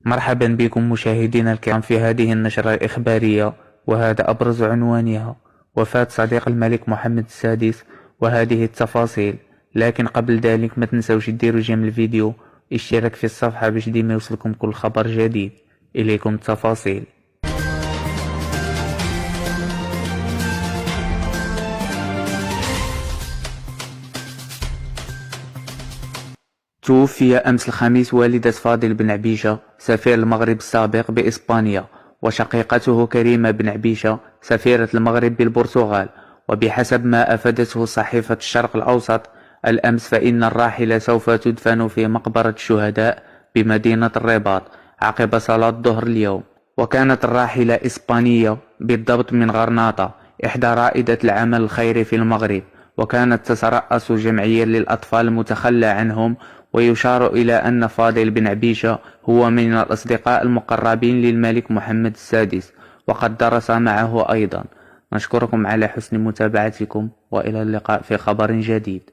مرحبا بكم مشاهدينا الكرام في هذه النشرة الإخبارية، وهذا أبرز عنوانها: وفاة صديق الملك محمد السادس وهذه التفاصيل. لكن قبل ذلك ما تنسوش ديروا جيم الفيديو، اشتراك في الصفحة باش ديما يوصلكم كل خبر جديد. إليكم التفاصيل. توفي أمس الخميس والدة فاضل بن عبيشة سفير المغرب السابق بإسبانيا، وشقيقته كريمة بن عبيشة سفيرة المغرب بالبرتغال. وبحسب ما أفادته صحيفة الشرق الأوسط الأمس، فإن الراحلة سوف تدفن في مقبرة الشهداء بمدينة الرباط عقب صلاة الظهر اليوم. وكانت الراحلة إسبانية، بالضبط من غرناطة، إحدى رائدة العمل الخيري في المغرب، وكانت تترأس جمعية للأطفال المتخلى عنهم. ويشار إلى أن فاضل بن عبيشة هو من الأصدقاء المقربين للملك محمد السادس، وقد درس معه أيضا. نشكركم على حسن متابعتكم، وإلى اللقاء في خبر جديد.